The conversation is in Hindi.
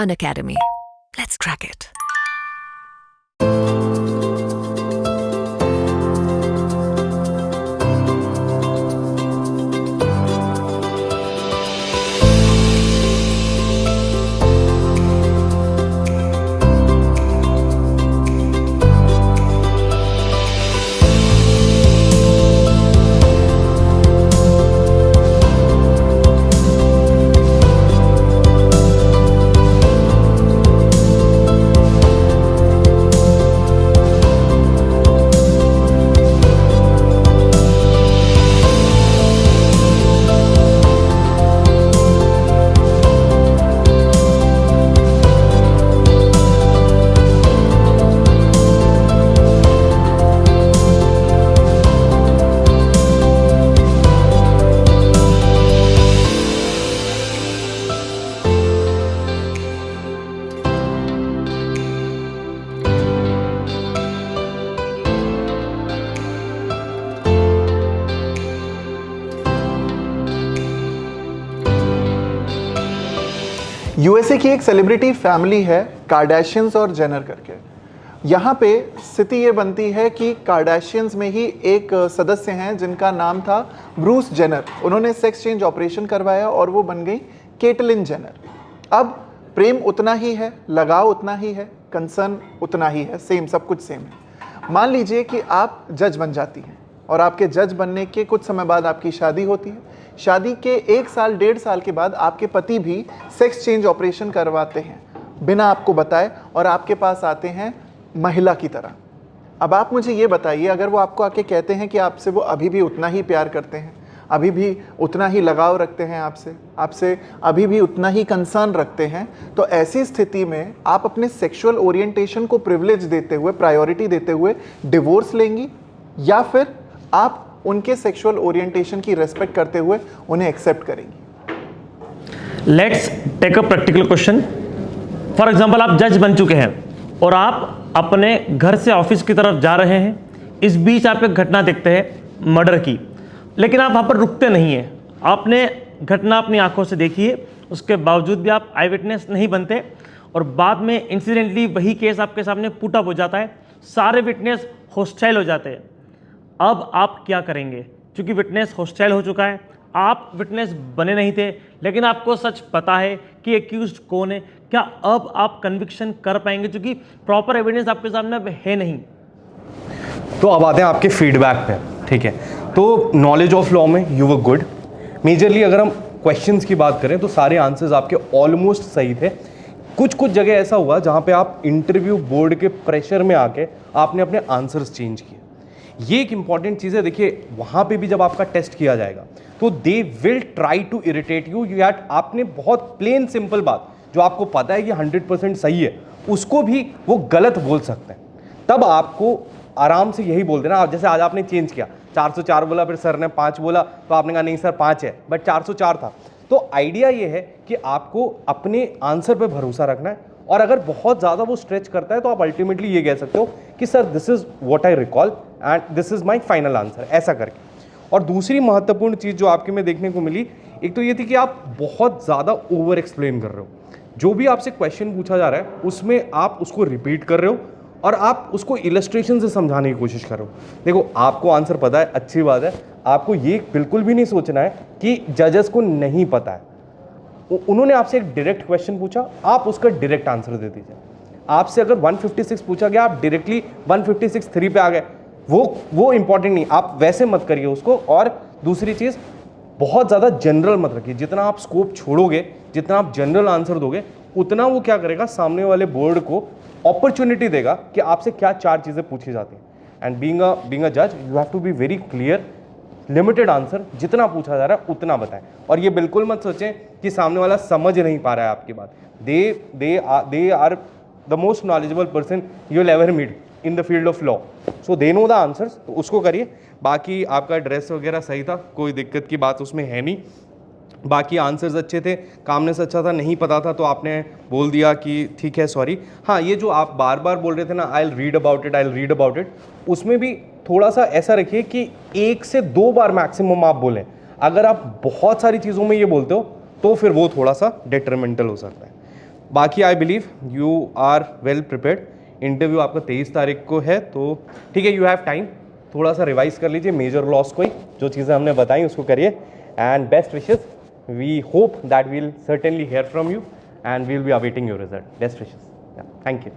Unacademy. Let's crack it. USA की एक सेलिब्रिटी फैमिली है कार्डाशियंस और जेनर करके। यहाँ पे स्थिति ये बनती है कि कार्डाशियंस में ही एक सदस्य हैं जिनका नाम था ब्रूस जेनर। उन्होंने सेक्स चेंज ऑपरेशन करवाया और वो बन गई केटलिन जेनर। अब प्रेम उतना ही है, लगाव उतना ही है, कंसर्न उतना ही है, सेम, सब कुछ सेम है। मान लीजिए कि आप जज बन जाती हैं और आपके जज बनने के कुछ समय बाद आपकी शादी होती है। शादी के 1 साल 1.5 साल के बाद आपके पति भी सेक्स चेंज ऑपरेशन करवाते हैं बिना आपको बताए और आपके पास आते हैं महिला की तरह। अब आप मुझे ये बताइए, अगर वो आपको आके कहते हैं कि आपसे वो अभी भी उतना ही प्यार करते हैं, अभी भी उतना ही लगाव रखते हैं आपसे अभी भी उतना ही कंसर्न रखते हैं, तो ऐसी स्थिति में आप अपने सेक्सुअल ओरिएंटेशन को प्रिविलेज देते हुए, प्रायोरिटी देते हुए डिवोर्स लेंगी या फिर आप उनके सेक्सुअल ओरिएंटेशन की रेस्पेक्ट करते हुए उन्हें एक्सेप्ट करेंगी? Let's take a practical question. For example, आप जज बन चुके हैं और आप अपने घर से ऑफिस की तरफ जा रहे हैं। इस बीच आप एक घटना देखते हैं मर्डर की, लेकिन आप वहाँ पर रुकते नहीं हैं। आपने घटना अपनी आंखों से देखी है, उसके बावजूद भी आप आई विटनेस नहीं बनते और बाद में इंसिडेंटली वही केस आपके सामने पुट अप हो जाता है। सारे विटनेस हॉस्टाइल हो जाते हैं। अब आप क्या करेंगे? क्योंकि विटनेस हॉस्टाइल हो चुका है, आप विटनेस बने नहीं थे, लेकिन आपको सच पता है कि एक्यूज्ड कौन है। क्या अब आप कन्विक्शन कर पाएंगे? क्योंकि प्रॉपर एविडेंस आपके सामने अब है नहीं। तो अब आते हैं आपके फीडबैक पे, ठीक है। तो नॉलेज ऑफ लॉ में यू वर गुड। मेजरली अगर हम क्वेश्चंस की बात करें तो सारे आंसर्स आपके ऑलमोस्ट सही थे। कुछ जगह ऐसा हुआ जहां पे आप इंटरव्यू बोर्ड के प्रेशर में आके आपने अपने आंसर्स चेंज किए। ये एक इंपॉर्टेंट चीज़ है। देखिए, वहाँ पे भी जब आपका टेस्ट किया जाएगा तो they will try to irritate you that आपने बहुत प्लेन सिंपल बात जो आपको पता है कि 100% सही है, उसको भी वो गलत बोल सकते हैं। तब आपको आराम से यही बोल देना। जैसे आज आपने चेंज किया, 404 बोला, फिर सर ने 5 बोला, तो आपने कहा नहीं सर 5 है, बट 404 था। तो आइडिया ये है कि आपको अपने आंसर पे भरोसा रखना है और अगर बहुत ज़्यादा वो स्ट्रेच करता है तो आप अल्टीमेटली ये कह सकते हो कि sir this is what I recall and this is my final answer, ऐसा करके। और दूसरी महत्वपूर्ण चीज़ जो आपके में देखने को मिली, एक तो ये थी कि आप बहुत ज़्यादा ओवर एक्सप्लेन कर रहे हो। जो भी आपसे क्वेश्चन पूछा जा रहा है उसमें आप उसको रिपीट कर रहे हो और आप उसको इलस्ट्रेशन से समझाने की कोशिश कर रहे हो। देखो, आपको आंसर पता है, अच्छी बात है। आपको ये बिल्कुल भी नहीं सोचना है कि जजेस को नहीं पता है। उन्होंने आपसे एक डायरेक्ट क्वेश्चन पूछा, आप उसका डायरेक्ट आंसर दे दीजिए। आपसे अगर 156 पूछा गया, आप डायरेक्टली 156(3) पे आ गए, वो इंपॉर्टेंट नहीं, आप वैसे मत करिए उसको। और दूसरी चीज़, बहुत ज़्यादा जनरल मत रखिए। जितना आप स्कोप छोड़ोगे, जितना आप जनरल आंसर दोगे, उतना वो क्या करेगा, सामने वाले बोर्ड को अपॉर्चुनिटी देगा कि आपसे क्या 4 चीज़ें पूछी जाती हैं। एंड बीइंग अ जज you have to be very clear, limited answer, जितना पूछा जा रहा है उतना बताएं। और ये बिल्कुल मत सोचें कि सामने वाला समझ नहीं पा रहा है आपकी बात। They are the most knowledgeable person you will ever meet in the field of law, so they know the answers, तो उसको करिए। बाकी आपका ड्रेस वगैरह सही था, कोई दिक्कत की बात उसमें है नहीं। बाकी आंसर्स अच्छे थे, कामनेस अच्छा था, नहीं पता था तो आपने बोल दिया कि ठीक है सॉरी। हाँ, ये जो आप बार बार बोल रहे थे ना, I will read about it, उसमें भी थोड़ा सा ऐसा रखिए कि 1 से 2 बार मैक्सिमम आप बोलें। अगर आप बहुत सारी चीज़ों में ये बोलते हो तो फिर वो थोड़ा सा डिट्रीमेंटल हो सकता है। बाकी I believe you are well prepared. Interview आपका 23 तारीख को है, तो ठीक है, यू हैव टाइम, थोड़ा सा रिवाइज कर लीजिए मेजर लॉस को ही, जो चीज़ें हमने बताई उसको करिए, and best wishes. We hope that we'll certainly hear from you and we'll be awaiting your result. Best wishes, thank you.